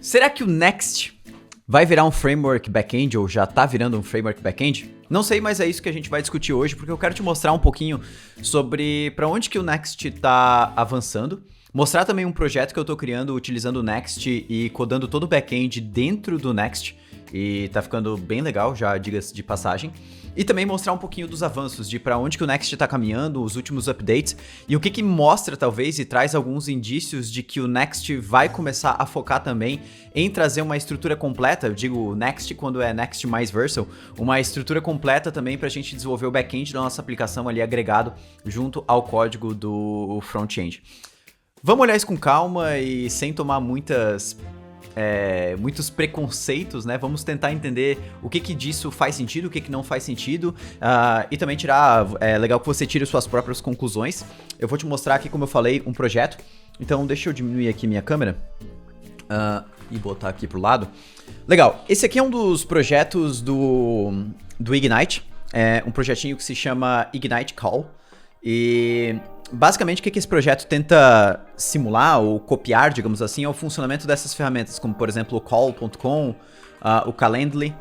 Será que o Next vai virar um framework back-end ou já tá virando um framework back-end? Não sei, mas é isso que a gente vai discutir hoje, porque eu quero te mostrar um pouquinho sobre para onde que o Next tá avançando. Mostrar também um projeto que eu tô criando utilizando o Next e codando todo o back-end dentro do Next. E tá ficando bem legal, já diga-se de passagem. E também mostrar um pouquinho dos avanços, de para onde que o Next tá caminhando, os últimos updates, e o que que mostra talvez e traz alguns indícios de que o Next vai começar a focar também em trazer uma estrutura completa, eu digo Next quando é Next mais Vercel, uma estrutura completa também pra gente desenvolver o back-end da nossa aplicação ali agregado junto ao código do front-end. Vamos olhar isso com calma e sem tomar muitos preconceitos, né? Vamos tentar entender o que disso faz sentido, o que não faz sentido, e também é legal que você tire suas próprias conclusões. Eu vou te mostrar aqui, como eu falei, um projeto. Então deixa eu diminuir aqui minha câmera e botar aqui pro lado. Legal, esse aqui é um dos projetos do Ignite, é um projetinho que se chama Ignite Call, e basicamente o que esse projeto tenta simular ou copiar, digamos assim, é o funcionamento dessas ferramentas, como por exemplo o Call.com, o Calendly,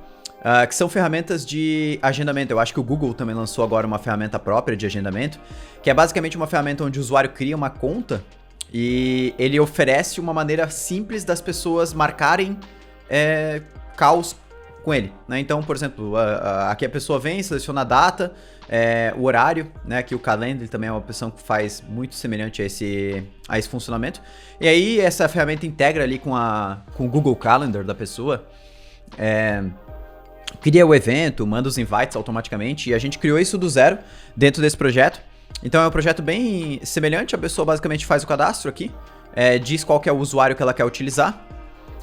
que são ferramentas de agendamento. Eu acho que o Google também lançou agora uma ferramenta própria de agendamento, que é basicamente uma ferramenta onde o usuário cria uma conta e ele oferece uma maneira simples das pessoas marcarem calls com ele, né? Então, por exemplo, aqui a pessoa vem, seleciona a data, o horário, né? Que o Calendly também é uma opção que faz muito semelhante a esse funcionamento. E aí essa ferramenta integra ali com o Google Calendar da pessoa, cria o evento, manda os invites automaticamente, e a gente criou isso do zero dentro desse projeto. Então é um projeto bem semelhante, a pessoa basicamente faz o cadastro aqui, diz qual que é o usuário que ela quer utilizar,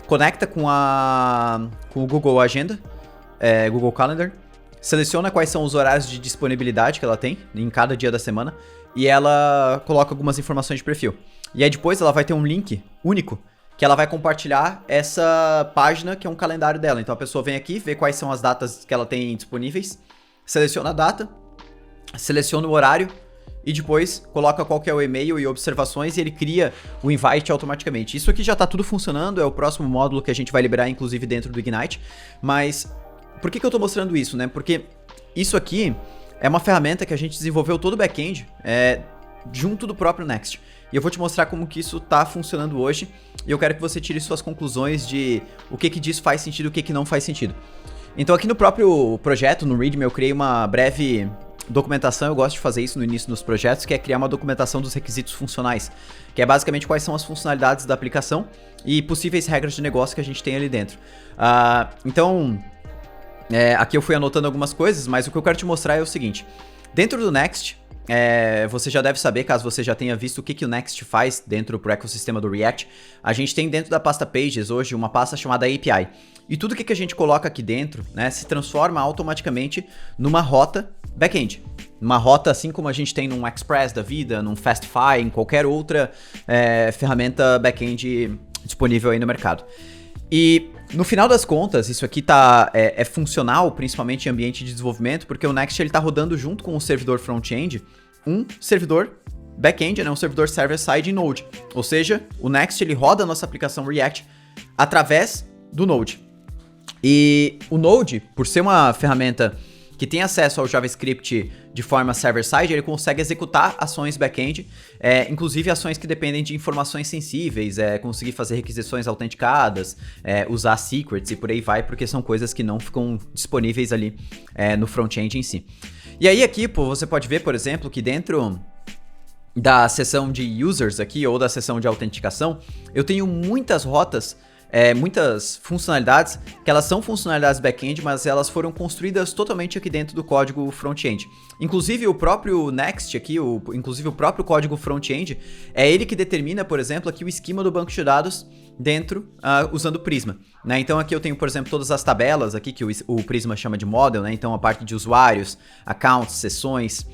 conecta com o Google Agenda, Google Calendar, seleciona quais são os horários de disponibilidade que ela tem em cada dia da semana e ela coloca algumas informações de perfil. E aí depois ela vai ter um link único que ela vai compartilhar essa página que é um calendário dela. Então a pessoa vem aqui, vê quais são as datas que ela tem disponíveis, seleciona a data, seleciona o horário, e depois coloca qual que é o e-mail e observações e ele cria o invite automaticamente. Isso aqui já está tudo funcionando, é o próximo módulo que a gente vai liberar, inclusive dentro do Ignite. Mas por que eu estou mostrando isso, né? Porque isso aqui é uma ferramenta que a gente desenvolveu todo o back-end junto do próprio Next. E eu vou te mostrar como que isso está funcionando hoje. E eu quero que você tire suas conclusões de o que disso faz sentido e o que não faz sentido. Então aqui no próprio projeto, no README, eu criei uma breve documentação. Eu gosto de fazer isso no início dos projetos, que é criar uma documentação dos requisitos funcionais, que é basicamente quais são as funcionalidades da aplicação e possíveis regras de negócio que a gente tem ali dentro. Então, aqui eu fui anotando algumas coisas, mas o que eu quero te mostrar é o seguinte. Dentro do Next, você já deve saber, caso você já tenha visto o que o Next faz dentro do ecossistema do React, a gente tem dentro da pasta Pages hoje uma pasta chamada API. E tudo que a gente coloca aqui dentro, né, se transforma automaticamente numa rota back-end. Uma rota assim como a gente tem num Express da vida, num Fastify, em qualquer outra ferramenta back-end disponível aí no mercado. E no final das contas, isso aqui é funcional, principalmente em ambiente de desenvolvimento, porque o Next ele tá rodando junto com o servidor front-end, um servidor back-end, né, um servidor server-side em Node. Ou seja, o Next ele roda a nossa aplicação React através do Node. E o Node, por ser uma ferramenta que tem acesso ao JavaScript de forma server-side, ele consegue executar ações back-end, inclusive ações que dependem de informações sensíveis, conseguir fazer requisições autenticadas, usar secrets e por aí vai, porque são coisas que não ficam disponíveis ali no front-end em si. E aí aqui, você pode ver, por exemplo, que dentro da seção de users aqui, ou da seção de autenticação, eu tenho muitas rotas, muitas funcionalidades, que elas são funcionalidades back-end, mas elas foram construídas totalmente aqui dentro do código front-end. Inclusive o próprio Next aqui, inclusive o próprio código front-end, é ele que determina, por exemplo, aqui o esquema do banco de dados dentro, usando o Prisma, né? Então aqui eu tenho, por exemplo, todas as tabelas aqui que o Prisma chama de model, né? Então a parte de usuários, accounts, sessões,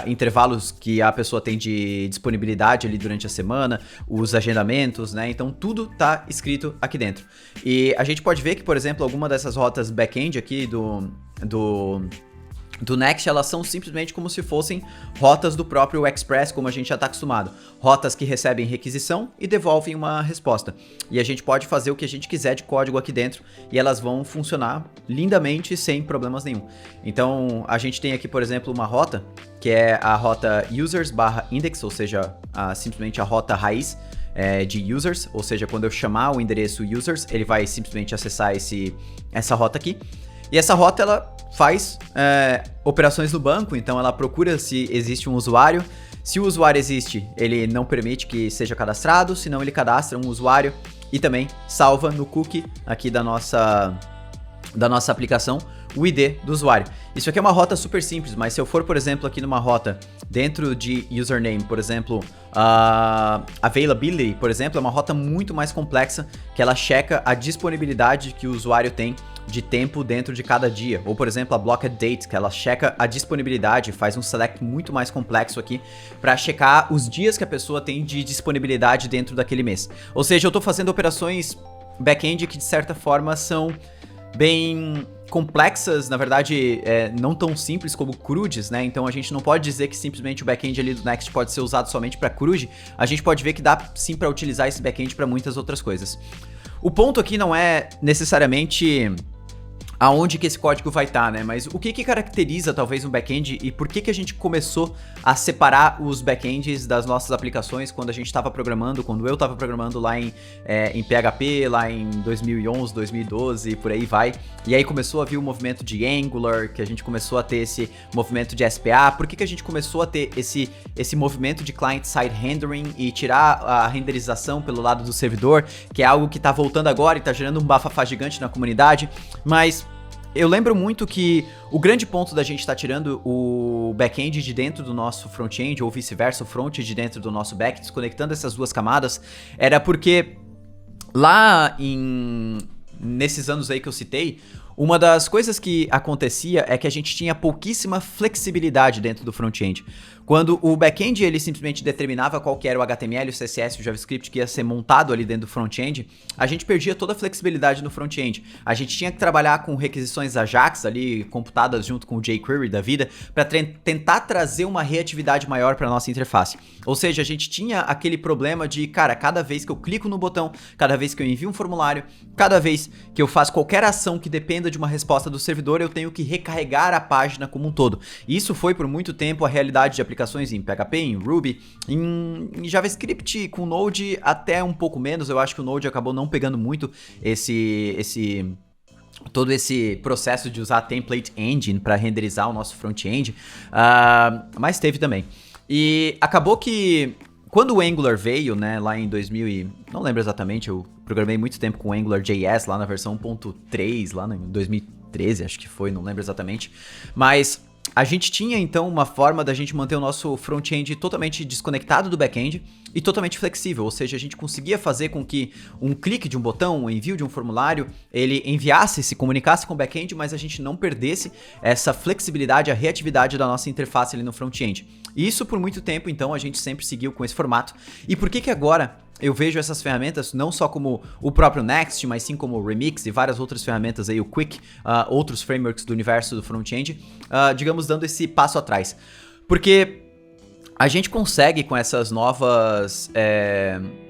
intervalos que a pessoa tem de disponibilidade ali durante a semana, os agendamentos, né? Então tudo tá escrito aqui dentro. E a gente pode ver que, por exemplo, alguma dessas rotas back-end aqui do do Next, elas são simplesmente como se fossem rotas do próprio Express, como a gente já está acostumado. Rotas que recebem requisição e devolvem uma resposta. E a gente pode fazer o que a gente quiser de código aqui dentro e elas vão funcionar lindamente sem problemas nenhum. Então, a gente tem aqui, por exemplo, uma rota, que é a rota users/index, ou seja, simplesmente a rota raiz de users, ou seja, quando eu chamar o endereço users, ele vai simplesmente acessar essa rota aqui. E essa rota, ela faz operações no banco, então ela procura se existe um usuário. Se o usuário existe, ele não permite que seja cadastrado, senão ele cadastra um usuário e também salva no cookie aqui da nossa aplicação o ID do usuário. Isso aqui é uma rota super simples, mas se eu for, por exemplo, aqui numa rota dentro de username, por exemplo, availability, por exemplo, é uma rota muito mais complexa, que ela checa a disponibilidade que o usuário tem de tempo dentro de cada dia. Ou, por exemplo, a blocked date, que ela checa a disponibilidade, faz um select muito mais complexo aqui para checar os dias que a pessoa tem de disponibilidade dentro daquele mês. Ou seja, eu estou fazendo operações back-end que de certa forma são bem complexas, na verdade não tão simples como CRUDs, né? Então a gente não pode dizer que simplesmente o back-end ali do Next pode ser usado somente para CRUD. A gente pode ver que dá sim para utilizar esse back-end para muitas outras coisas. O ponto aqui não é necessariamente aonde que esse código vai estar, né? Mas o que caracteriza talvez um back-end e por que a gente começou a separar os back-ends das nossas aplicações quando a gente estava programando, quando eu estava programando lá em PHP, lá em 2011, 2012, por aí vai. E aí começou a vir o movimento de Angular, que a gente começou a ter esse movimento de SPA. Por que a gente começou a ter esse movimento de client-side rendering e tirar a renderização pelo lado do servidor, que é algo que está voltando agora e está gerando um bafafá gigante na comunidade, mas eu lembro muito que o grande ponto da gente estar tirando o back-end de dentro do nosso front-end, ou vice-versa, o front de dentro do nosso back, desconectando essas duas camadas, era porque lá nesses anos aí que eu citei, uma das coisas que acontecia é que a gente tinha pouquíssima flexibilidade dentro do front-end. Quando o back-end ele simplesmente determinava qual que era o HTML, o CSS, o JavaScript que ia ser montado ali dentro do front-end, a gente perdia toda a flexibilidade no front-end. A gente tinha que trabalhar com requisições Ajax ali, computadas junto com o jQuery da vida, para tentar trazer uma reatividade maior para nossa interface. Ou seja, a gente tinha aquele problema de, cara, cada vez que eu clico no botão, cada vez que eu envio um formulário, cada vez que eu faço qualquer ação que dependa de uma resposta do servidor, eu tenho que recarregar a página como um todo. E isso foi por muito tempo a realidade de aplicações em PHP, em Ruby, em JavaScript com Node até um pouco menos. Eu acho que o Node acabou não pegando muito todo esse processo de usar Template Engine para renderizar o nosso front-end, mas teve também. E acabou que quando o Angular veio, né, lá em 2000 não lembro exatamente, eu programei muito tempo com AngularJS lá na versão 1.3, lá em 2013, acho que foi, não lembro exatamente, mas a gente tinha então uma forma da gente manter o nosso front-end totalmente desconectado do back-end e totalmente flexível, ou seja, a gente conseguia fazer com que um clique de um botão, um envio de um formulário, ele enviasse, se comunicasse com o back-end, mas a gente não perdesse essa flexibilidade, a reatividade da nossa interface ali no front-end. E isso por muito tempo, então, a gente sempre seguiu com esse formato. E por que agora eu vejo essas ferramentas não só como o próprio Next, mas sim como o Remix e várias outras ferramentas aí, o Quick, outros frameworks do universo do front-end, digamos, dando esse passo atrás. Porque a gente consegue com essas novas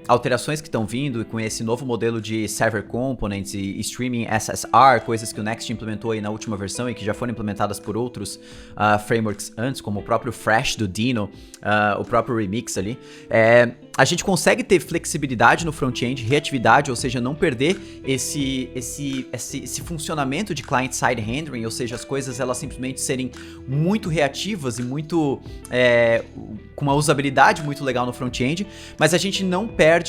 alterações que estão vindo e com esse novo modelo de Server Components e Streaming SSR, coisas que o Next implementou aí na última versão e que já foram implementadas por outros frameworks antes, como o próprio Fresh do Dino, o próprio Remix ali, a gente consegue ter flexibilidade no front-end, reatividade, ou seja, não perder esse funcionamento de client-side rendering, ou seja, as coisas elas simplesmente serem muito reativas e muito com uma usabilidade muito legal no front-end, mas a gente não perde,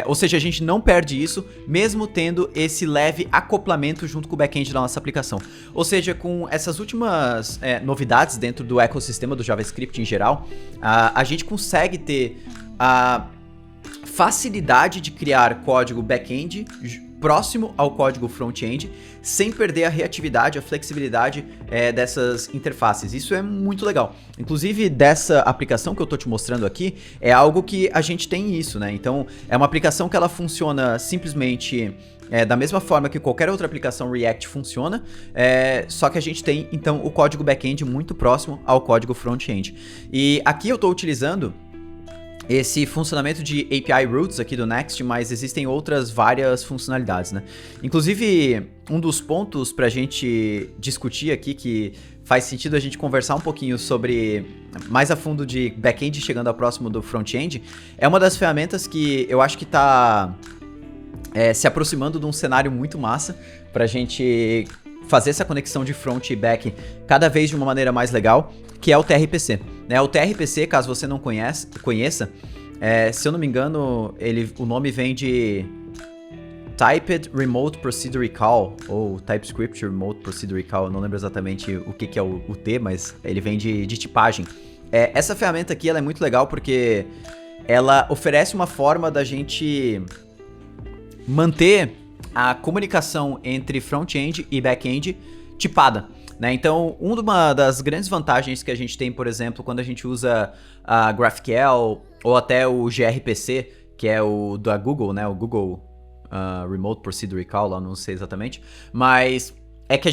ou seja, a gente não perde isso mesmo tendo esse leve acoplamento junto com o back-end da nossa aplicação. Ou seja, com essas últimas novidades dentro do ecossistema do JavaScript em geral, a gente consegue ter a facilidade de criar código back-end próximo ao código front-end, sem perder a reatividade, a flexibilidade dessas interfaces. Isso é muito legal. Inclusive, dessa aplicação que eu estou te mostrando aqui, é algo que a gente tem isso, né? Então, é uma aplicação que ela funciona simplesmente da mesma forma que qualquer outra aplicação React funciona, só que a gente tem, então, o código back-end muito próximo ao código front-end. E aqui eu estou utilizando esse funcionamento de API Roots aqui do Next, mas existem outras várias funcionalidades, né? Inclusive, um dos pontos pra gente discutir aqui, que faz sentido a gente conversar um pouquinho sobre mais a fundo de back-end chegando ao próximo do front-end, é uma das ferramentas que eu acho que tá se aproximando de um cenário muito massa pra gente fazer essa conexão de front e back cada vez de uma maneira mais legal, que é o TRPC. O TRPC, caso você não conheça, se eu não me engano, o nome vem de Typed Remote Procedure Call, ou TypeScript Remote Procedure Call, eu não lembro exatamente o que é o T, mas ele vem de tipagem. Essa ferramenta aqui ela é muito legal porque ela oferece uma forma da gente manter a comunicação entre front-end e back-end tipada. Então, uma das grandes vantagens que a gente tem, por exemplo, quando a gente usa a GraphQL ou até o gRPC, que é o da Google, né? O Google Remote Procedure Call, lá não sei exatamente, mas é que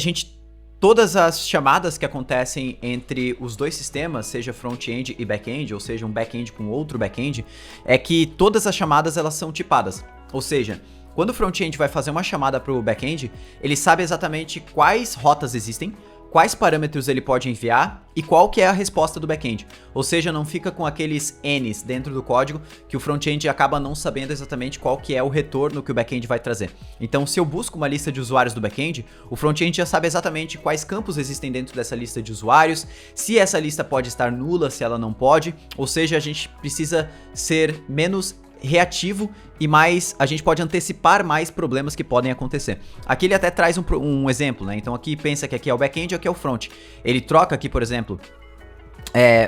todas as chamadas que acontecem entre os dois sistemas, seja front-end e back-end, ou seja, um back-end com outro back-end, é que todas as chamadas elas são tipadas. Ou seja, quando o front-end vai fazer uma chamada para o back-end, ele sabe exatamente quais rotas existem, quais parâmetros ele pode enviar e qual que é a resposta do back-end. Ou seja, não fica com aqueles N's dentro do código que o front-end acaba não sabendo exatamente qual que é o retorno que o back-end vai trazer. Então, se eu busco uma lista de usuários do back-end, o front-end já sabe exatamente quais campos existem dentro dessa lista de usuários, se essa lista pode estar nula, se ela não pode, ou seja, a gente precisa ser menos reativo e mais, a gente pode antecipar mais problemas que podem acontecer. Aqui ele até traz um exemplo, né? Então aqui pensa que aqui é o back-end e aqui é o front. Ele troca aqui, por exemplo,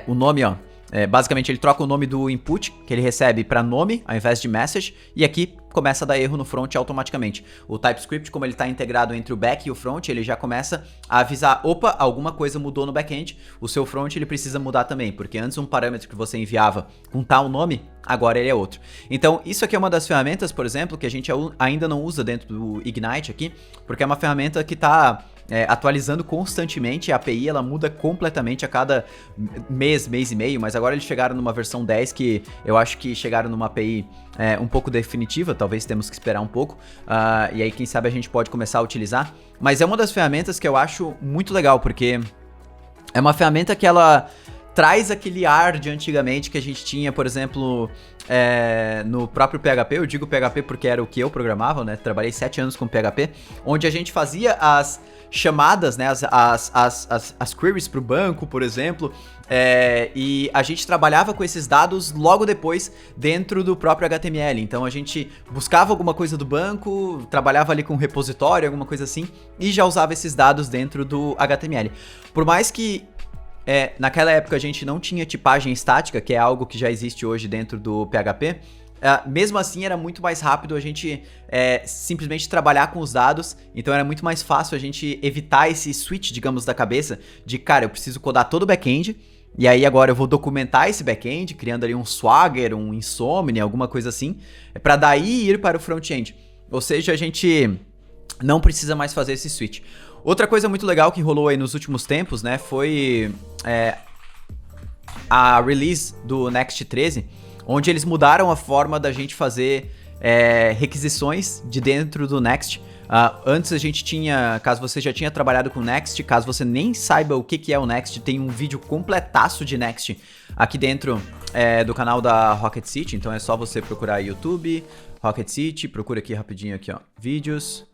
o nome, ó. Basicamente ele troca o nome do input que ele recebe para nome ao invés de message, e aqui começa a dar erro no front automaticamente. O TypeScript, como ele está integrado entre o back e o front, ele já começa a avisar, opa, alguma coisa mudou no back-end, o seu front ele precisa mudar também, porque antes um parâmetro que você enviava com tal nome, agora ele é outro. Então isso aqui é uma das ferramentas, por exemplo, que a gente ainda não usa dentro do Ignite aqui, porque é uma ferramenta que está atualizando constantemente. A API ela muda completamente a cada mês e meio, mas agora eles chegaram numa versão 10 que eu acho que chegaram numa API um pouco definitiva, talvez temos que esperar um pouco, e aí quem sabe a gente pode começar a utilizar, mas é uma das ferramentas que eu acho muito legal, porque é uma ferramenta que ela traz aquele ar de antigamente que a gente tinha, por exemplo, no próprio PHP. Eu digo PHP porque era o que eu programava, né? Trabalhei 7 anos com PHP, onde a gente fazia as chamadas, né? As queries para o banco, por exemplo, e a gente trabalhava com esses dados logo depois dentro do próprio HTML. Então a gente buscava alguma coisa do banco, trabalhava ali com repositório, alguma coisa assim, e já usava esses dados dentro do HTML. Por mais que naquela época a gente não tinha tipagem estática, que é algo que já existe hoje dentro do PHP, mesmo assim era muito mais rápido a gente simplesmente trabalhar com os dados, então era muito mais fácil a gente evitar esse switch, digamos, da cabeça de, cara, eu preciso codar todo o back-end, e aí agora eu vou documentar esse back-end, criando ali um Swagger, um Insomnia, alguma coisa assim, para daí ir para o front-end. Ou seja, a gente não precisa mais fazer esse switch. Outra coisa muito legal que rolou aí nos últimos tempos, né, foi a release do Next 13, onde eles mudaram a forma da gente fazer requisições de dentro do Next. Antes a gente tinha, caso você já tinha trabalhado com Next, caso você nem saiba o que é o Next, tem um vídeo completaço de Next aqui dentro do canal da Rocket City, então é só você procurar YouTube, Rocket City, procura aqui rapidinho aqui, ó, vídeos,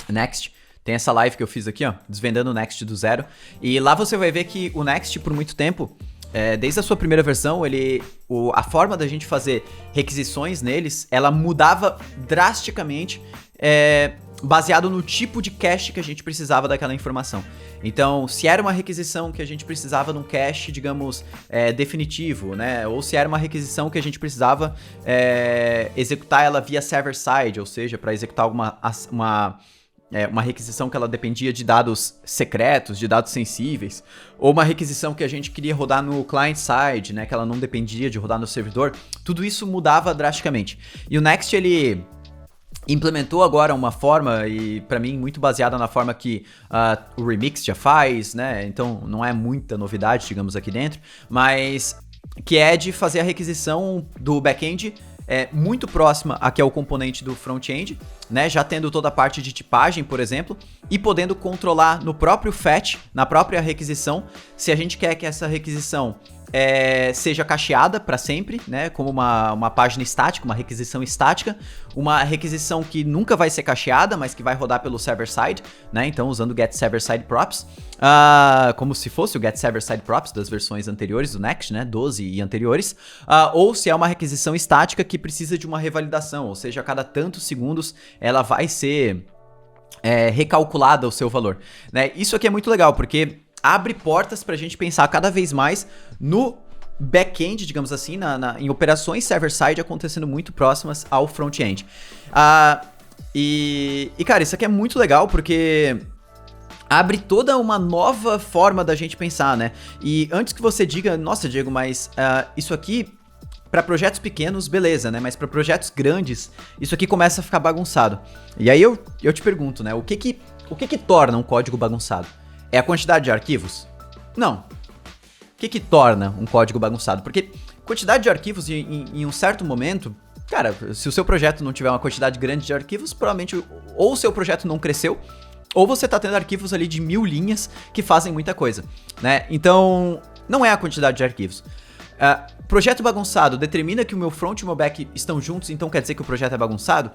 Next. Tem essa live que eu fiz aqui, ó, desvendando o Next do zero. E lá você vai ver que o Next, por muito tempo, desde a sua primeira versão, a forma da gente fazer requisições neles, ela mudava drasticamente baseado no tipo de cache que a gente precisava daquela informação. Então, se era uma requisição que a gente precisava de um cache, digamos, definitivo, né? Ou se era uma requisição que a gente precisava executar ela via server-side, ou seja, para executar uma requisição que ela dependia de dados secretos, de dados sensíveis, ou uma requisição que a gente queria rodar no client-side, né? Que ela não dependia de rodar no servidor. Tudo isso mudava drasticamente. E o Next, ele implementou agora uma forma, e pra mim muito baseada na forma que o Remix já faz, né? Então não é muita novidade, digamos, aqui dentro, mas que é de fazer a requisição do back-end muito próxima a que é o componente do front-end, né? Já tendo toda a parte de tipagem, por exemplo, e podendo controlar no próprio fetch, na própria requisição, se a gente quer que essa requisição seja cacheada para sempre, né? Como uma página estática, uma requisição estática, uma requisição que nunca vai ser cacheada, mas que vai rodar pelo server-side, né? Então usando o get server-side props, como se fosse o get server-side props das versões anteriores do Next, né? 12 e anteriores, ou se é uma requisição estática que precisa de uma revalidação, ou seja, a cada tantos segundos ela vai ser recalculada o seu valor, né? Isso aqui é muito legal, porque abre portas pra gente pensar cada vez mais no back-end, digamos assim, em operações server-side acontecendo muito próximas ao front-end. Cara, isso aqui é muito legal porque abre toda uma nova forma da gente pensar, né? E antes que você diga, nossa, Diego, mas isso aqui para projetos pequenos, beleza, né? Mas para projetos grandes, isso aqui começa a ficar bagunçado. E aí eu te pergunto, né? O que torna um código bagunçado? É a quantidade de arquivos? Não. O que torna um código bagunçado? Porque quantidade de arquivos em um certo momento, cara, se o seu projeto não tiver uma quantidade grande de arquivos, provavelmente ou o seu projeto não cresceu, ou você tá tendo arquivos ali de 1000 linhas que fazem muita coisa, né? Então, não é a quantidade de arquivos. Projeto bagunçado determina que o meu front e o meu back estão juntos, então quer dizer que o projeto é bagunçado?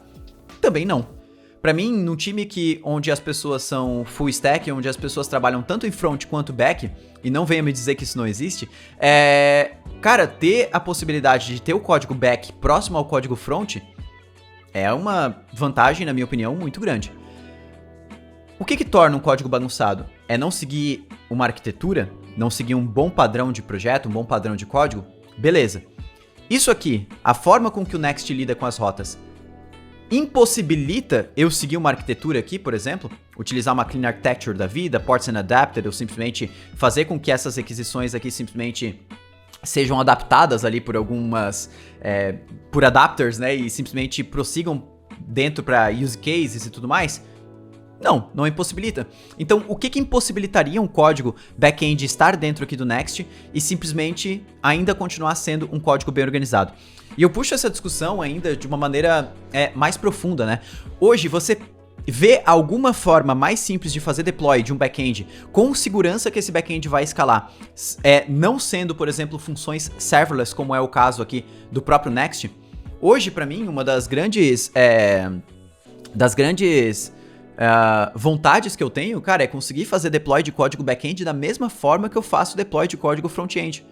Também não. Pra mim, num time onde as pessoas são full stack, onde as pessoas trabalham tanto em front quanto back, e não venha me dizer que isso não existe, cara, ter a possibilidade de ter o código back próximo ao código front é uma vantagem, na minha opinião, muito grande. O que torna um código bagunçado? É não seguir uma arquitetura, não seguir um bom padrão de projeto, um bom padrão de código? Beleza. Isso aqui, a forma com que o Next lida com as rotas, impossibilita eu seguir uma arquitetura aqui, por exemplo, utilizar uma clean architecture da vida, ports and adapted, ou simplesmente fazer com que essas requisições aqui simplesmente sejam adaptadas ali por por adapters, né, e simplesmente prossigam dentro para use cases e tudo mais? Não impossibilita. Então, o que impossibilitaria um código back-end estar dentro aqui do Next e simplesmente ainda continuar sendo um código bem organizado? E eu puxo essa discussão ainda de uma maneira mais profunda, né? Hoje, você vê alguma forma mais simples de fazer deploy de um back-end com segurança que esse back-end vai escalar, não sendo, por exemplo, funções serverless, como é o caso aqui do próprio Next? Hoje, para mim, uma das grandes vontades que eu tenho, cara, é conseguir fazer deploy de código back-end da mesma forma que eu faço deploy de código front-end.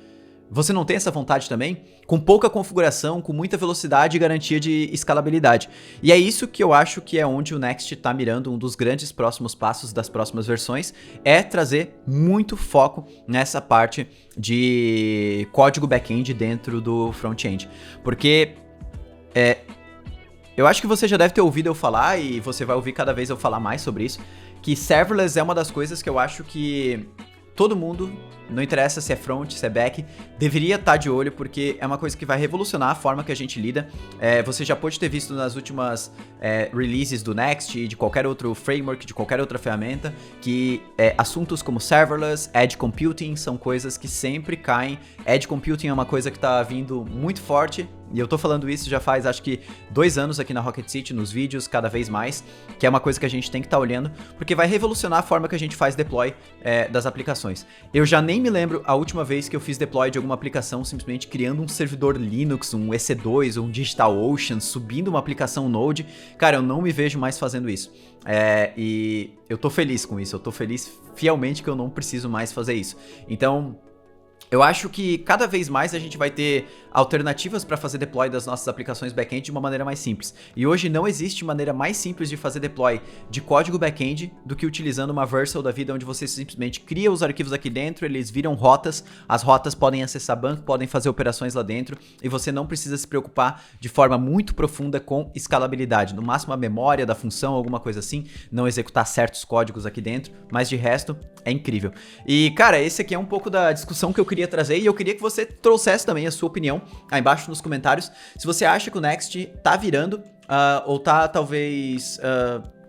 Você não tem essa vontade também? Com pouca configuração, com muita velocidade e garantia de escalabilidade. E é isso que eu acho que é onde o Next está mirando, um dos grandes próximos passos das próximas versões, é trazer muito foco nessa parte de código back-end dentro do front-end. Porque eu acho que você já deve ter ouvido eu falar, e você vai ouvir cada vez eu falar mais sobre isso, que serverless é uma das coisas que eu acho que todo mundo, não interessa se é front, se é back, deveria estar de olho, porque é uma coisa que vai revolucionar a forma que a gente lida. Você já pode ter visto nas últimas releases do Next e de qualquer outro framework, de qualquer outra ferramenta, que assuntos como serverless, edge computing são coisas que sempre caem. Edge computing é uma coisa que está vindo muito forte, e eu tô falando isso já faz, acho que 2 anos aqui na Rocket City, nos vídeos, cada vez mais, que é uma coisa que a gente tem que estar olhando, porque vai revolucionar a forma que a gente faz deploy das aplicações. Eu já nem me lembro a última vez que eu fiz deploy de alguma aplicação simplesmente criando um servidor Linux, um EC2, um DigitalOcean, subindo uma aplicação Node. Cara, eu não me vejo mais fazendo isso. E eu tô feliz com isso, eu tô feliz fielmente que eu não preciso mais fazer isso. Então, Eu acho que cada vez mais a gente vai ter alternativas para fazer deploy das nossas aplicações back-end de uma maneira mais simples. E hoje não existe maneira mais simples de fazer deploy de código back-end do que utilizando uma Vercel da vida, onde você simplesmente cria os arquivos aqui dentro, eles viram rotas, as rotas podem acessar banco, podem fazer operações lá dentro, e você não precisa se preocupar de forma muito profunda com escalabilidade. No máximo a memória da função, alguma coisa assim, não executar certos códigos aqui dentro, mas de resto é incrível. E cara, esse aqui é um pouco da discussão que eu queria trazer, e eu queria que você trouxesse também a sua opinião aí embaixo nos comentários, se você acha que o Next tá virando ou tá talvez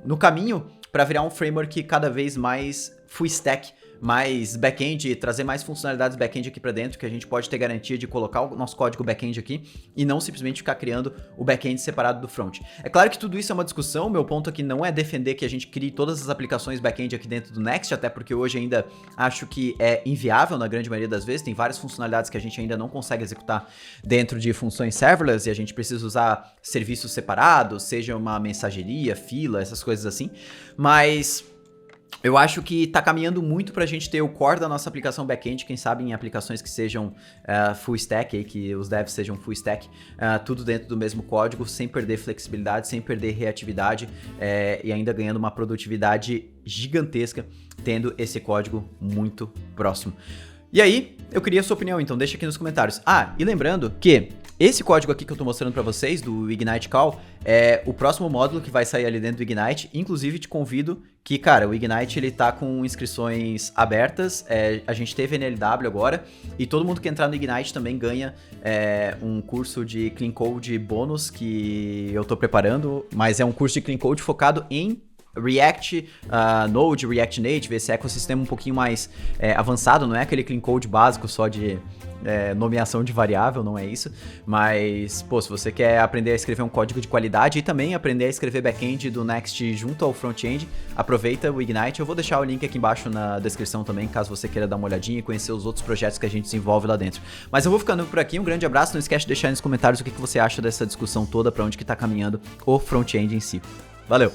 no caminho para virar um framework cada vez mais full stack, mais back-end, trazer mais funcionalidades back-end aqui para dentro, que a gente pode ter garantia de colocar o nosso código back-end aqui e não simplesmente ficar criando o back-end separado do front. É claro que tudo isso é uma discussão, meu ponto aqui não é defender que a gente crie todas as aplicações back-end aqui dentro do Next, até porque hoje ainda acho que é inviável na grande maioria das vezes, tem várias funcionalidades que a gente ainda não consegue executar dentro de funções serverless e a gente precisa usar serviços separados, seja uma mensageria, fila, essas coisas assim, mas eu acho que tá caminhando muito pra gente ter o core da nossa aplicação back-end, quem sabe em aplicações que sejam full stack, aí, que os devs sejam full stack, tudo dentro do mesmo código, sem perder flexibilidade, sem perder reatividade e ainda ganhando uma produtividade gigantesca, tendo esse código muito próximo. E aí, eu queria a sua opinião, então deixa aqui nos comentários. E lembrando que esse código aqui que eu tô mostrando pra vocês, do Ignite Call, é o próximo módulo que vai sair ali dentro do Ignite. Inclusive, te convido que, cara, o Ignite, ele tá com inscrições abertas. A gente teve NLW agora, e todo mundo que entrar no Ignite também ganha um curso de Clean Code bônus que eu tô preparando, mas é um curso de Clean Code focado em React, Node, React Native, esse ecossistema um pouquinho mais avançado, não é aquele clean code básico só de nomeação de variável, não é isso, mas, pô, se você quer aprender a escrever um código de qualidade e também aprender a escrever back-end do Next junto ao front-end, aproveita o Ignite, eu vou deixar o link aqui embaixo na descrição também, caso você queira dar uma olhadinha e conhecer os outros projetos que a gente desenvolve lá dentro. Mas eu vou ficando por aqui, um grande abraço, não esquece de deixar aí nos comentários o que você acha dessa discussão toda, pra onde que tá caminhando o front-end em si. Valeu!